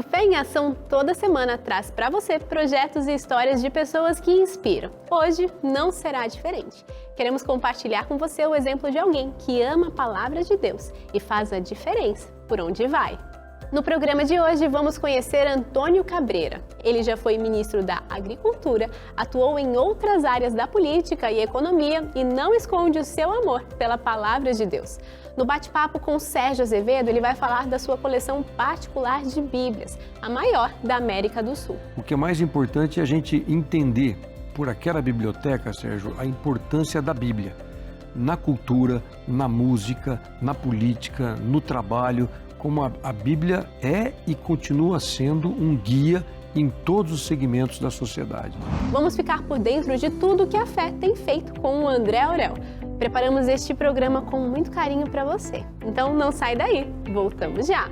O Fé em Ação toda semana traz para você projetos e histórias de pessoas que inspiram. Hoje não será diferente. Queremos compartilhar com você o exemplo de alguém que ama a palavra de Deus e faz a diferença por onde vai. No programa de hoje vamos conhecer Antônio Cabreira. Ele já foi ministro da Agricultura, atuou em outras áreas da política e economia e não esconde o seu amor pela palavra de Deus. No bate-papo com Sérgio Azevedo, ele vai falar da sua coleção particular de Bíblias, a maior da América do Sul. O que é mais importante é a gente entender, por aquela biblioteca, Sérgio, a importância da Bíblia. Na cultura, na música, na política, no trabalho, como a Bíblia é e continua sendo um guia em todos os segmentos da sociedade. Vamos ficar por dentro de tudo que a fé tem feito com o André Aurel. Preparamos este programa com muito carinho para você. Então não sai daí, voltamos já!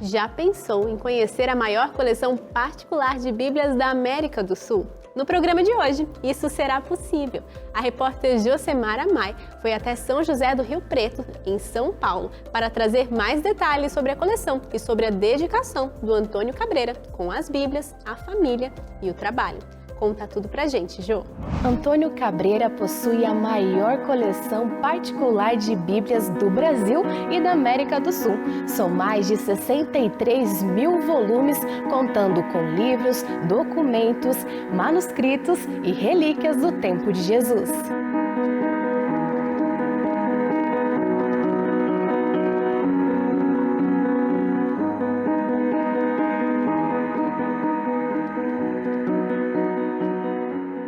Já pensou em conhecer a maior coleção particular de Bíblias da América do Sul? No programa de hoje, isso será possível. A repórter Josemara Mai foi até São José do Rio Preto, em São Paulo, para trazer mais detalhes sobre a coleção e sobre a dedicação do Antônio Cabreira com as Bíblias, a família e o trabalho. Conta tudo pra gente, Jô. Antônio Cabreira possui a maior coleção particular de Bíblias do Brasil e da América do Sul. São mais de 63 mil volumes, contando com livros, documentos, manuscritos e relíquias do tempo de Jesus.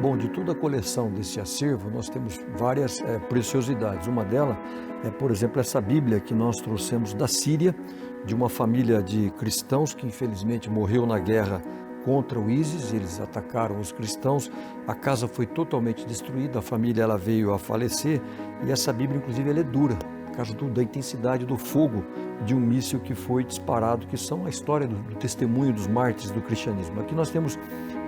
Bom, de toda a coleção desse acervo, nós temos várias preciosidades. Uma delas é, por exemplo, essa Bíblia que nós trouxemos da Síria, de uma família de cristãos que infelizmente morreu na guerra contra o ISIS. Eles atacaram os cristãos, a casa foi totalmente destruída, a família ela veio a falecer e essa Bíblia, inclusive, ela é dura, por causa da intensidade do fogo de um míssil que foi disparado, que são a história do testemunho dos mártires do cristianismo. Aqui nós temos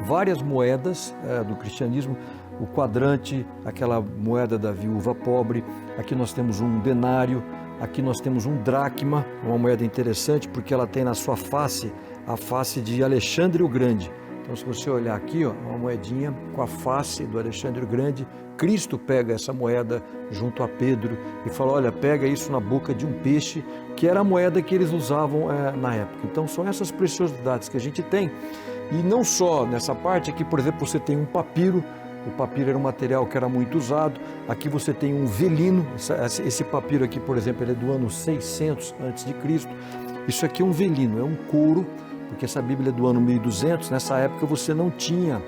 várias moedas do cristianismo, o quadrante, aquela moeda da viúva pobre, aqui nós temos um denário, aqui nós temos um dracma, uma moeda interessante porque ela tem na sua face a face de Alexandre o Grande. Então, se você olhar aqui, ó, uma moedinha com a face do Alexandre o Grande, Cristo pega essa moeda junto a Pedro e fala, olha, pega isso na boca de um peixe, que era a moeda que eles usavam na época. Então, são essas preciosidades que a gente tem. E não só nessa parte, aqui, por exemplo, você tem um papiro, o papiro era um material que era muito usado, aqui você tem um velino, esse papiro aqui, por exemplo, ele é do ano 600 a.C., isso aqui é um velino, é um couro, porque essa Bíblia é do ano 1200, nessa época você não tinha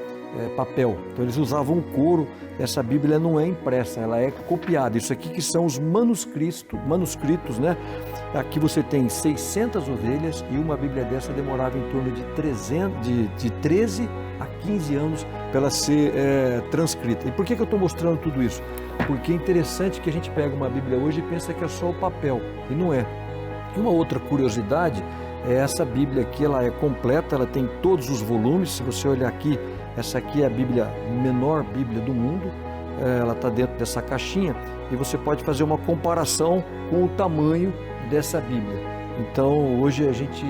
papel, então eles usavam couro, essa Bíblia não é impressa, ela é copiada, isso aqui que são os manuscritos, né? Aqui você tem 600 ovelhas e uma Bíblia dessa demorava em torno de 13 a 15 anos para ela ser transcrita. E por que eu estou mostrando tudo isso? Porque é interessante que a gente pega uma Bíblia hoje e pensa que é só o papel, e não é. E uma outra curiosidade é essa Bíblia aqui, ela é completa, ela tem todos os volumes. Se você olhar aqui, essa aqui é a menor Bíblia do mundo, ela está dentro dessa caixinha e você pode fazer uma comparação com o tamanho dessa Bíblia. Então hoje a gente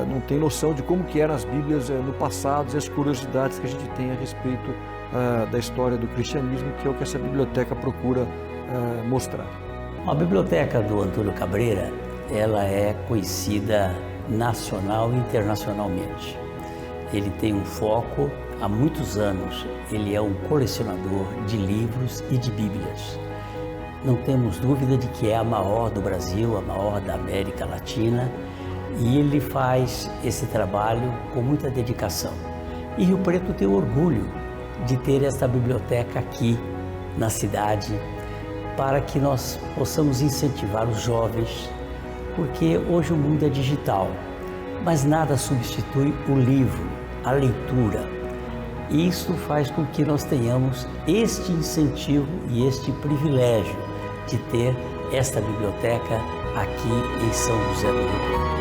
não tem noção de como que eram as Bíblias no passado e as curiosidades que a gente tem a respeito da história do cristianismo, que é o que essa biblioteca procura mostrar. A biblioteca do Antônio Cabreira, ela é conhecida nacional e internacionalmente. Ele tem um foco, há muitos anos, ele é um colecionador de livros e de Bíblias. Não temos dúvida de que é a maior do Brasil, a maior da América Latina, e ele faz esse trabalho com muita dedicação. E Rio Preto tem orgulho de ter esta biblioteca aqui na cidade, para que nós possamos incentivar os jovens, porque hoje o mundo é digital, mas nada substitui o livro, a leitura. Isso faz com que nós tenhamos este incentivo e este privilégio de ter esta biblioteca aqui em São José do Rio Preto.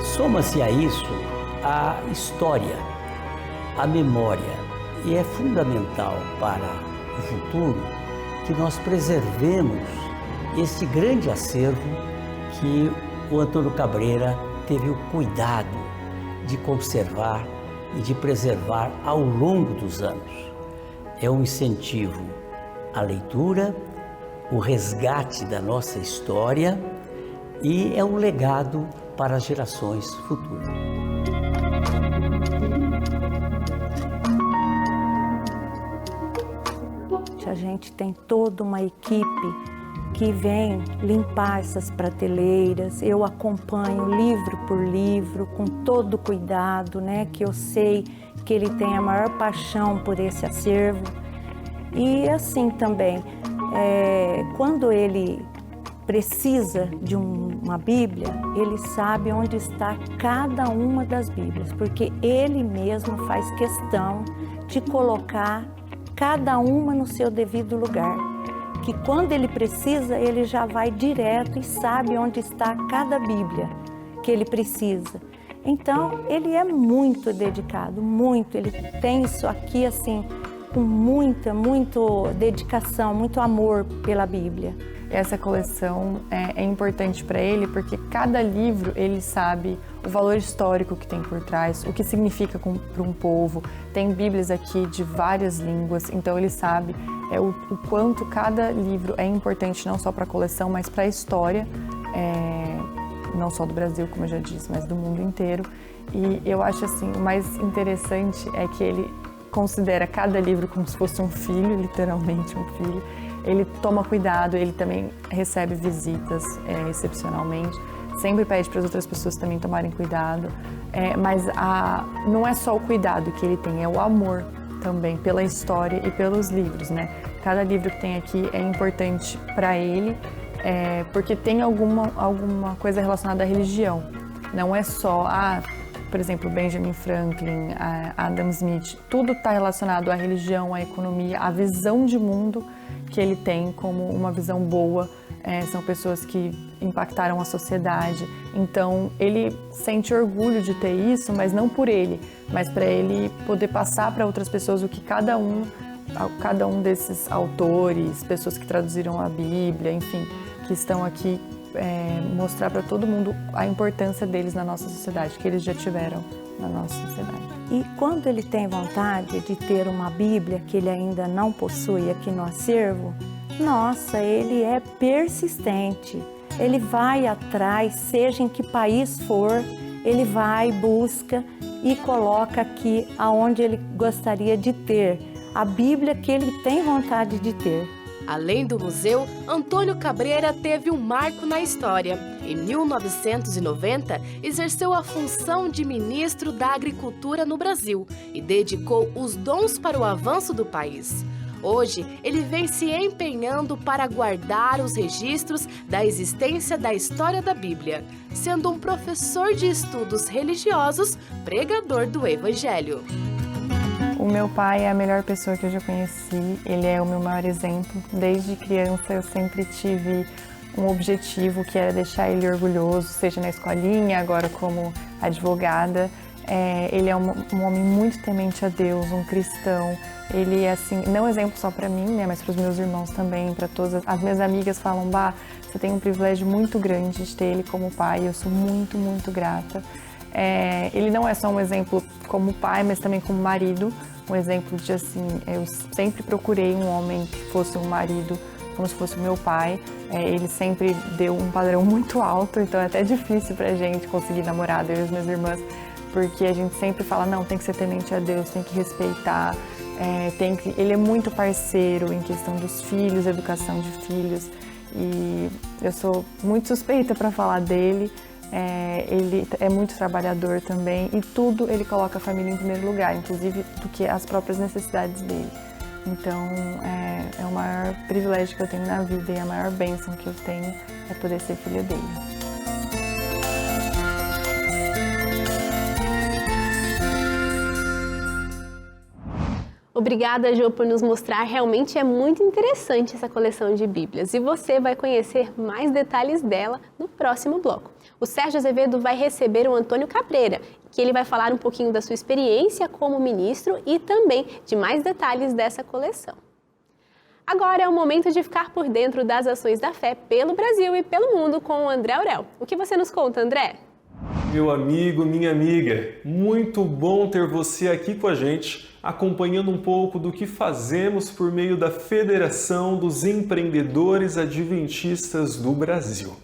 Soma-se a isso a história, a memória, e é fundamental para o futuro que nós preservemos este grande acervo que o Antônio Cabreira teve o cuidado de conservar e de preservar ao longo dos anos. É um incentivo à leitura, o resgate da nossa história e é um legado para as gerações futuras. A gente tem toda uma equipe que vem limpar essas prateleiras. Eu acompanho livro por livro, com todo cuidado, né? Que eu sei que ele tem a maior paixão por esse acervo. E assim também, quando ele precisa de uma Bíblia, ele sabe onde está cada uma das Bíblias, porque ele mesmo faz questão de colocar cada uma no seu devido lugar, que quando ele precisa, ele já vai direto e sabe onde está cada Bíblia que ele precisa. Então, ele é muito dedicado, muito, ele tem isso aqui assim, com muita dedicação, muito amor pela Bíblia. Essa coleção é importante para ele porque cada livro ele sabe o valor histórico que tem por trás, o que significa para um povo. Tem Bíblias aqui de várias línguas, então ele sabe o quanto cada livro é importante não só para a coleção, mas para a história, não só do Brasil, como eu já disse, mas do mundo inteiro. E eu acho assim, o mais interessante é que ele considera cada livro como se fosse um filho, literalmente um filho. Ele toma cuidado, ele também recebe visitas excepcionalmente, sempre pede para as outras pessoas também tomarem cuidado, mas não é só o cuidado que ele tem, é o amor também pela história e pelos livros, né? Cada livro que tem aqui é importante para ele, porque tem alguma coisa relacionada à religião, não é só, por exemplo, Benjamin Franklin, Adam Smith, tudo está relacionado à religião, à economia, à visão de mundo que ele tem como uma visão boa, são pessoas que impactaram a sociedade. Então, ele sente orgulho de ter isso, mas não por ele, mas para ele poder passar para outras pessoas o que cada um desses autores, pessoas que traduziram a Bíblia, enfim, que estão aqui, mostrar para todo mundo a importância deles na nossa sociedade, que eles já tiveram na nossa sociedade. E quando ele tem vontade de ter uma Bíblia que ele ainda não possui aqui no acervo, nossa, ele é persistente. Ele vai atrás, seja em que país for, ele vai, busca e coloca aqui aonde ele gostaria de ter a Bíblia que ele tem vontade de ter. Além do museu, Antônio Cabreira teve um marco na história. Em 1990, exerceu a função de ministro da Agricultura no Brasil e dedicou os dons para o avanço do país. Hoje, ele vem se empenhando para guardar os registros da existência da história da Bíblia, sendo um professor de estudos religiosos, pregador do Evangelho. O meu pai é a melhor pessoa que eu já conheci, ele é o meu maior exemplo. Desde criança eu sempre tive um objetivo que era deixar ele orgulhoso, seja na escolinha, agora como advogada. Ele é um homem muito temente a Deus, um cristão. Ele é assim, não exemplo só para mim, né, mas para os meus irmãos também, para todas as minhas amigas falam, você tem um privilégio muito grande de ter ele como pai, eu sou muito, muito grata. Ele não é só um exemplo como pai, mas também como marido, um exemplo de assim, eu sempre procurei um homem que fosse um marido como se fosse o meu pai, ele sempre deu um padrão muito alto, então é até difícil pra gente conseguir namorado, eu e as minhas irmãs, porque a gente sempre fala, não, tem que ser temente a Deus, tem que respeitar, ele é muito parceiro em questão dos filhos, educação de filhos, e eu sou muito suspeita para falar dele. Ele é muito trabalhador também e tudo ele coloca a família em primeiro lugar, inclusive do que as próprias necessidades dele. Então é o maior privilégio que eu tenho na vida e a maior bênção que eu tenho é poder ser filha dele. Obrigada, Jo, por nos mostrar. Realmente é muito interessante essa coleção de Bíblias e você vai conhecer mais detalhes dela no próximo bloco. O Sérgio Azevedo vai receber o Antônio Cabreira, que ele vai falar um pouquinho da sua experiência como ministro e também de mais detalhes dessa coleção. Agora é o momento de ficar por dentro das ações da fé pelo Brasil e pelo mundo com o André Aurel. O que você nos conta, André? Meu amigo, minha amiga, muito bom ter você aqui com a gente, acompanhando um pouco do que fazemos por meio da Federação dos Empreendedores Adventistas do Brasil.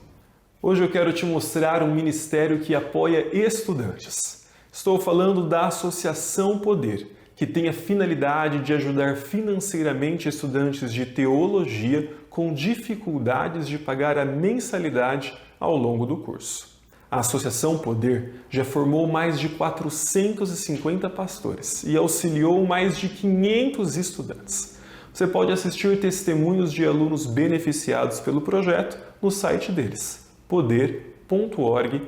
Hoje eu quero te mostrar um ministério que apoia estudantes. Estou falando da Associação Poder, que tem a finalidade de ajudar financeiramente estudantes de teologia com dificuldades de pagar a mensalidade ao longo do curso. A Associação Poder já formou mais de 450 pastores e auxiliou mais de 500 estudantes. Você pode assistir testemunhos de alunos beneficiados pelo projeto no site deles, poder.org.br.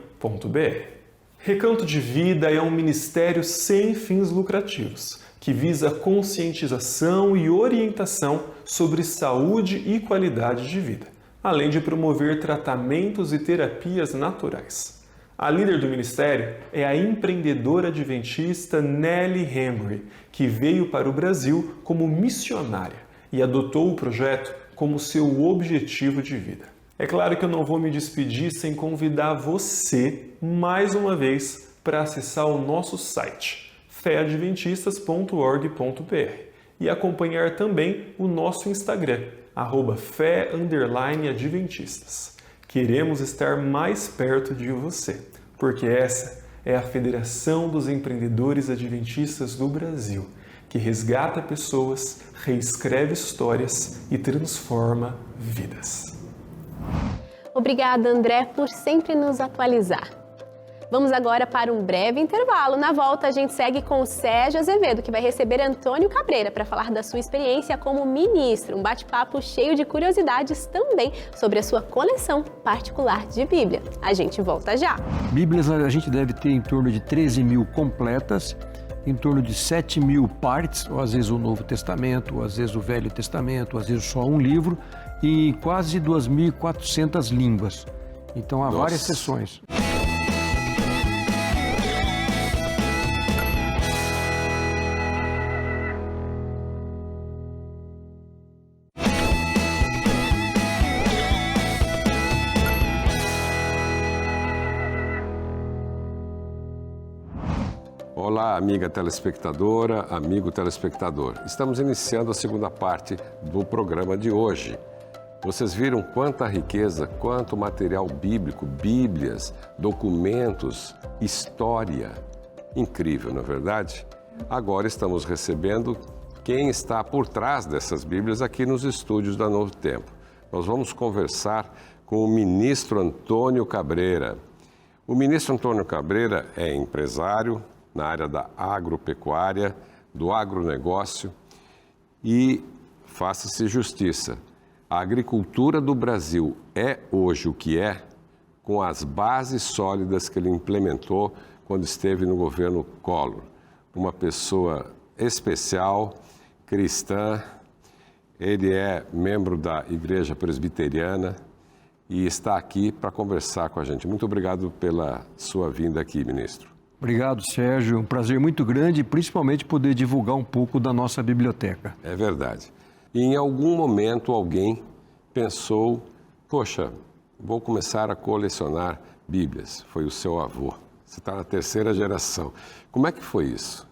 Recanto de Vida é um ministério sem fins lucrativos, que visa conscientização e orientação sobre saúde e qualidade de vida, além de promover tratamentos e terapias naturais. A líder do ministério é a empreendedora adventista Nelly Henry, que veio para o Brasil como missionária e adotou o projeto como seu objetivo de vida. É claro que eu não vou me despedir sem convidar você, mais uma vez, para acessar o nosso site, feadventistas.org.br, e acompanhar também o nosso Instagram, @fé_adventistas. Queremos estar mais perto de você, porque essa é a Federação dos Empreendedores Adventistas do Brasil, que resgata pessoas, reescreve histórias e transforma vidas. Obrigada, André, por sempre nos atualizar. Vamos agora para um breve intervalo. Na volta, a gente segue com o Sérgio Azevedo, que vai receber Antônio Cabreira para falar da sua experiência como ministro. Um bate-papo cheio de curiosidades também sobre a sua coleção particular de Bíblia. A gente volta já. Bíblias a gente deve ter em torno de 13 mil completas, em torno de 7 mil partes, ou às vezes o Novo Testamento, ou às vezes o Velho Testamento, ou às vezes só um livro, e quase 2.400 línguas. Então há várias seções. Olá, amiga telespectadora, amigo telespectador. Estamos iniciando a segunda parte do programa de hoje. Vocês viram quanta riqueza, quanto material bíblico, bíblias, documentos, história. Incrível, não é verdade? Agora estamos recebendo quem está por trás dessas bíblias aqui nos estúdios da Novo Tempo. Nós vamos conversar com o ministro Antônio Cabreira. O ministro Antônio Cabreira é empresário na área da agropecuária, do agronegócio e, faça-se justiça, a agricultura do Brasil é hoje o que é com as bases sólidas que ele implementou quando esteve no governo Collor. Uma pessoa especial, cristã, ele é membro da Igreja Presbiteriana e está aqui para conversar com a gente. Muito obrigado pela sua vinda aqui, ministro. Obrigado, Sérgio. Um prazer muito grande, principalmente poder divulgar um pouco da nossa biblioteca. É verdade. E em algum momento alguém pensou, poxa, vou começar a colecionar Bíblias. Foi o seu avô. Você está na terceira geração. Como é que foi isso?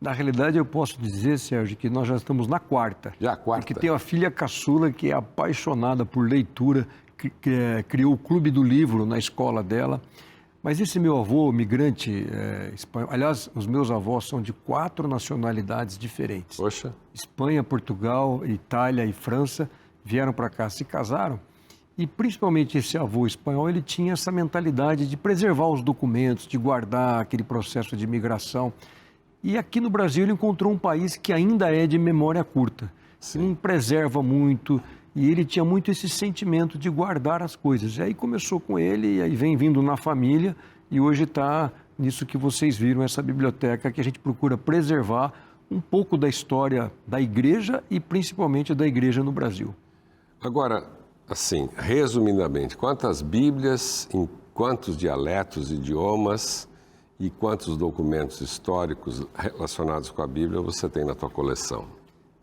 Na realidade, eu posso dizer, Sérgio, que nós já estamos na quarta. Já a quarta? Porque tem uma filha caçula que é apaixonada por leitura, que criou o Clube do Livro na escola dela. Mas esse meu avô, migrante espanhol, aliás, os meus avós são de 4 nacionalidades diferentes. Poxa. Espanha, Portugal, Itália e França vieram para cá, se casaram. E principalmente esse avô espanhol, ele tinha essa mentalidade de preservar os documentos, de guardar aquele processo de imigração. E aqui no Brasil ele encontrou um país que ainda é de memória curta, que não preserva muito. E ele tinha muito esse sentimento de guardar as coisas. E aí começou com ele, e aí vem vindo na família, e hoje está nisso que vocês viram, essa biblioteca que a gente procura preservar um pouco da história da igreja e principalmente da igreja no Brasil. Agora, assim, resumidamente, quantas Bíblias, em quantos dialetos, idiomas e quantos documentos históricos relacionados com a Bíblia você tem na tua coleção?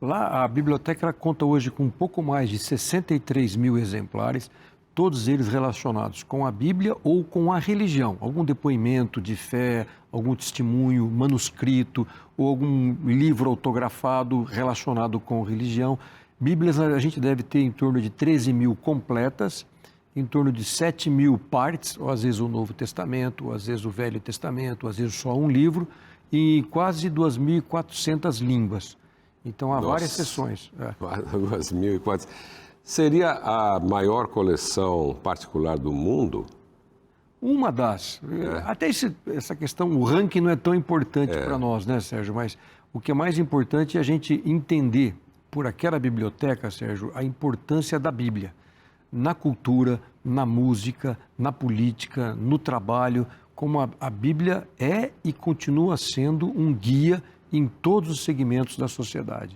Lá, a biblioteca ela conta hoje com um pouco mais de 63 mil exemplares, todos eles relacionados com a Bíblia ou com a religião. Algum depoimento de fé, algum testemunho, manuscrito ou algum livro autografado relacionado com religião. Bíblias a gente deve ter em torno de 13 mil completas, em torno de 7 mil partes, ou às vezes o Novo Testamento, ou às vezes o Velho Testamento, ou às vezes só um livro, e quase 2.400 línguas. Então há várias seções. 2.400. Seria a maior coleção particular do mundo? Uma das. Até essa questão, o ranking não é tão importante para nós, né, Sérgio? Mas o que é mais importante é a gente entender, por aquela biblioteca, Sérgio, a importância da Bíblia. Na cultura, na música, na política, no trabalho, como a Bíblia é e continua sendo um guia em todos os segmentos da sociedade.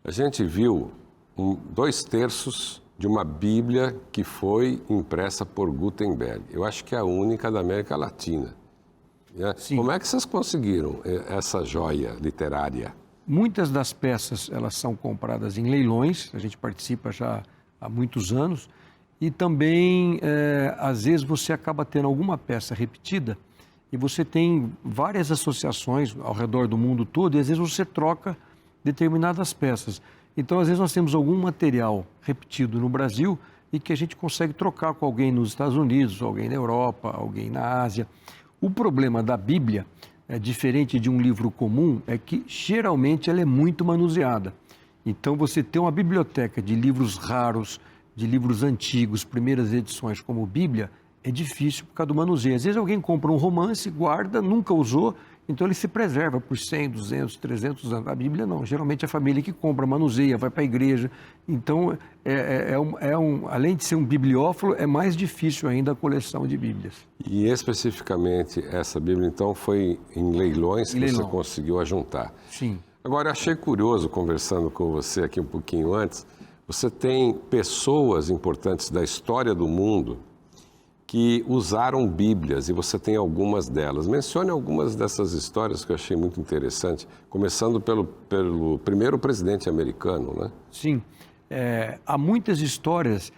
A gente viu 2/3 de uma Bíblia que foi impressa por Gutenberg. Eu acho que é a única da América Latina. Né? Como é que vocês conseguiram essa joia literária? Muitas das peças elas são compradas em leilões, a gente participa já há muitos anos, e também, às vezes, você acaba tendo alguma peça repetida e você tem várias associações ao redor do mundo todo e às vezes você troca determinadas peças. Então, às vezes, nós temos algum material repetido no Brasil e que a gente consegue trocar com alguém nos Estados Unidos, alguém na Europa, alguém na Ásia. O problema da Bíblia, diferente de um livro comum, é que geralmente ela é muito manuseada. Então, você ter uma biblioteca de livros raros, de livros antigos, primeiras edições como Bíblia, é difícil por causa do manuseio. Às vezes alguém compra um romance, guarda, nunca usou, então ele se preserva por 100, 200, 300 anos. A Bíblia não, geralmente é a família que compra, manuseia, vai para a igreja. Então, além de ser um bibliófilo, é mais difícil ainda a coleção de Bíblias. E especificamente essa Bíblia, então, foi em leilões que você conseguiu ajuntar? Sim. Agora, eu achei curioso, conversando com você aqui um pouquinho antes, você tem pessoas importantes da história do mundo que usaram Bíblias, e você tem algumas delas. Mencione algumas dessas histórias que eu achei muito interessante, começando pelo primeiro presidente americano, né? Sim, há muitas histórias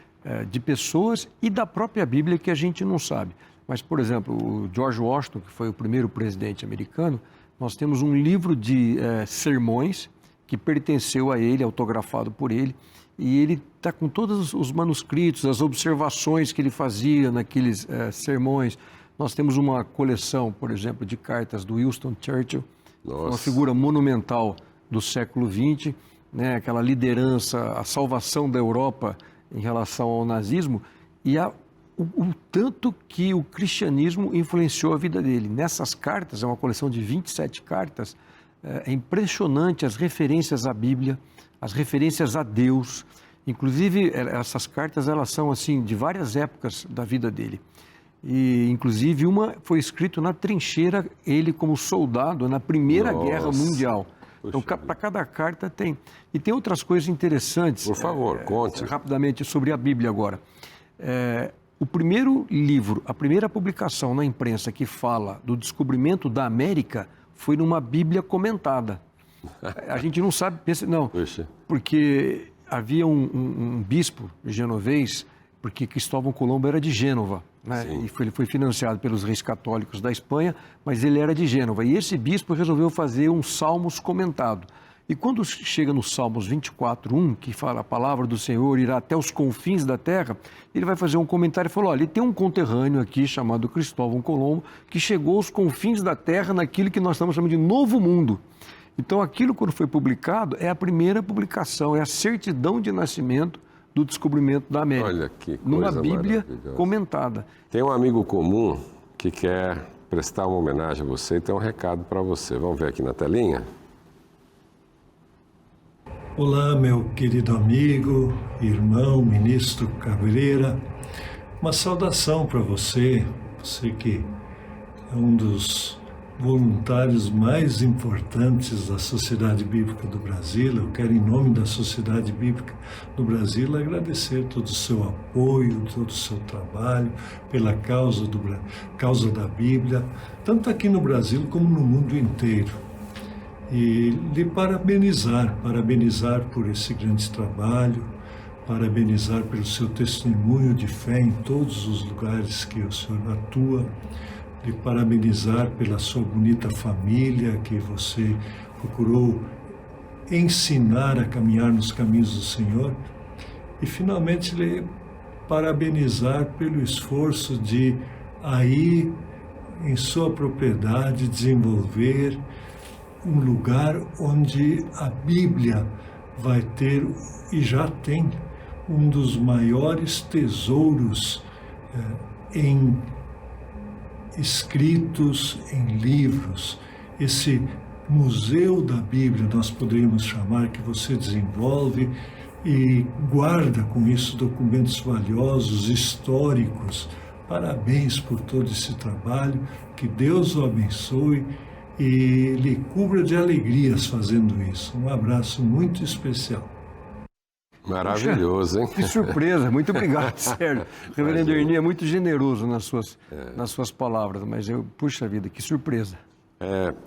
de pessoas e da própria Bíblia que a gente não sabe. Mas, por exemplo, o George Washington, que foi o primeiro presidente americano, nós temos um livro de sermões que pertenceu a ele, autografado por ele, e ele está com todos os manuscritos, as observações que ele fazia naqueles sermões. Nós temos uma coleção, por exemplo, de cartas do Winston Churchill, uma figura monumental do século XX, né, aquela liderança, a salvação da Europa em relação ao nazismo, e o tanto que o cristianismo influenciou a vida dele. Nessas cartas, é uma coleção de 27 cartas, é impressionante as referências à Bíblia, as referências a Deus. Inclusive, essas cartas elas são assim de várias épocas da vida dele. E, inclusive, uma foi escrita na trincheira, ele como soldado na Primeira Guerra Mundial. Então, para cada carta tem. E tem outras coisas interessantes. Por favor, conte. Rapidamente sobre a Bíblia agora. O primeiro livro, a primeira publicação na imprensa que fala do descobrimento da América foi numa Bíblia comentada. A gente não sabe, pensa, não, porque havia um bispo genovês, porque Cristóvão Colombo era de Gênova, né? E ele foi financiado pelos reis católicos da Espanha, mas ele era de Gênova. E esse bispo resolveu fazer um Salmos comentado. E quando chega no Salmos 24:1, que fala a palavra do Senhor irá até os confins da terra, ele vai fazer um comentário e falou, olha, tem um conterrâneo aqui chamado Cristóvão Colombo que chegou aos confins da terra naquilo que nós estamos chamando de Novo Mundo. Então, aquilo, quando foi publicado, é a primeira publicação, é a certidão de nascimento do descobrimento da América. Olha que coisa numa Bíblia comentada. Tem um amigo comum que quer prestar uma homenagem a você e tem um recado para você. Vamos ver aqui na telinha? Olá, meu querido amigo, irmão, ministro Cabreira. Uma saudação para você, você que é um dos voluntários mais importantes da Sociedade Bíblica do Brasil. Eu quero, em nome da Sociedade Bíblica do Brasil, agradecer todo o seu apoio, todo o seu trabalho pela causa da Bíblia, tanto aqui no Brasil como no mundo inteiro. E lhe parabenizar por esse grande trabalho, parabenizar pelo seu testemunho de fé em todos os lugares que o senhor atua, lhe parabenizar pela sua bonita família, que você procurou ensinar a caminhar nos caminhos do Senhor, e finalmente lhe parabenizar pelo esforço de aí em sua propriedade desenvolver um lugar onde a Bíblia vai ter e já tem um dos maiores tesouros em escritos, em livros. Esse museu da Bíblia, nós poderíamos chamar, que você desenvolve e guarda com isso documentos valiosos, históricos. Parabéns por todo esse trabalho, que Deus o abençoe e lhe cubra de alegrias fazendo isso. Um abraço muito especial. Maravilhoso, hein? Que surpresa, muito obrigado, Sérgio. O reverendo Ernie é muito generoso nas suas palavras, mas puxa vida, que surpresa.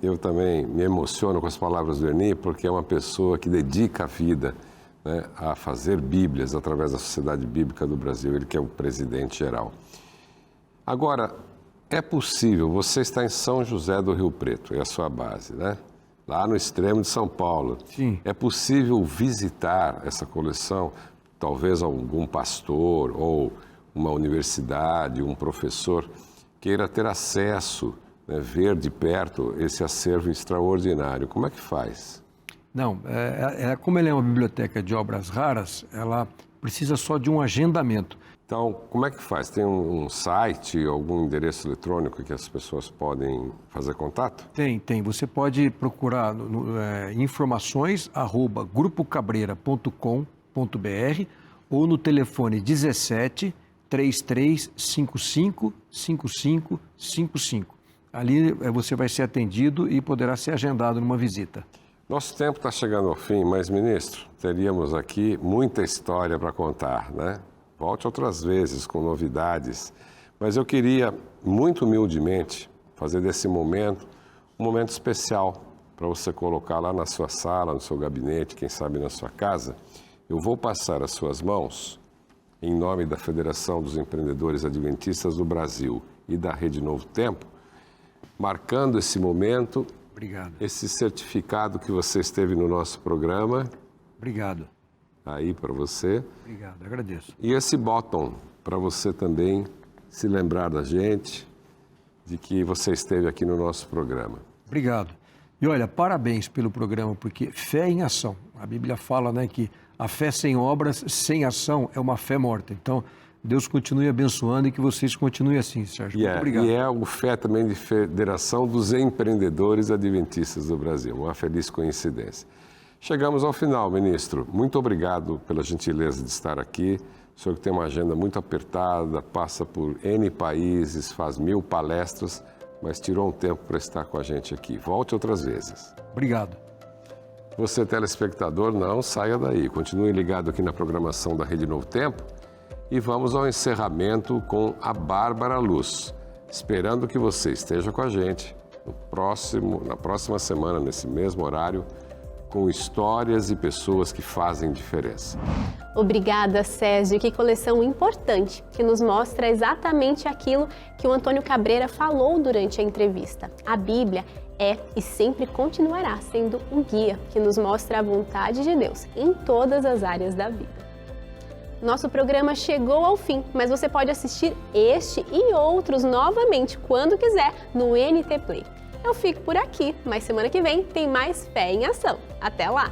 Eu também me emociono com as palavras do Ernie, porque é uma pessoa que dedica a vida, né, a fazer Bíblias através da Sociedade Bíblica do Brasil, ele que é o presidente geral. Agora, é possível, você está em São José do Rio Preto, é a sua base, né? Lá no extremo de São Paulo. Sim. É possível visitar essa coleção, talvez algum pastor ou uma universidade, um professor queira ter acesso, né, ver de perto esse acervo extraordinário. Como é que faz? Não, como ela é uma biblioteca de obras raras, ela precisa só de um agendamento. Então, como é que faz? Tem um site, algum endereço eletrônico que as pessoas podem fazer contato? Tem. Você pode procurar informações@grupocabreira.com.br ou no telefone 17 3355 5555. Ali você vai ser atendido e poderá ser agendado numa visita. Nosso tempo está chegando ao fim, mas, ministro, teríamos aqui muita história para contar, né? Volte outras vezes com novidades, mas eu queria, muito humildemente, fazer desse momento um momento especial para você colocar lá na sua sala, no seu gabinete, quem sabe na sua casa. Eu vou passar às suas mãos, em nome da Federação dos Empreendedores Adventistas do Brasil e da Rede Novo Tempo, marcando esse momento, obrigado, esse certificado que você esteve no nosso programa. Obrigado. Aí para você. Obrigado, agradeço. E esse botão, para você também se lembrar da gente, de que você esteve aqui no nosso programa. Obrigado. E olha, parabéns pelo programa, porque fé em ação. A Bíblia fala, né, que a fé sem obras, sem ação, é uma fé morta. Então, Deus continue abençoando e que vocês continuem assim, Sérgio. Muito obrigado. E é o fé também de Federação dos Empreendedores Adventistas do Brasil. Uma feliz coincidência. Chegamos ao final, ministro. Muito obrigado pela gentileza de estar aqui. O senhor que tem uma agenda muito apertada, passa por N países, faz 1000 palestras, mas tirou um tempo para estar com a gente aqui. Volte outras vezes. Obrigado. Você, telespectador, não saia daí. Continue ligado aqui na programação da Rede Novo Tempo e vamos ao encerramento com a Bárbara Luz. Esperando que você esteja com a gente na próxima semana, nesse mesmo horário, com histórias e pessoas que fazem diferença. Obrigada, Sérgio. Que coleção importante, que nos mostra exatamente aquilo que o Antônio Cabreira falou durante a entrevista. A Bíblia é e sempre continuará sendo um guia que nos mostra a vontade de Deus em todas as áreas da vida. Nosso programa chegou ao fim, mas você pode assistir este e outros novamente quando quiser no NT Play. Eu fico por aqui, mas semana que vem tem mais Fé em Ação. Até lá!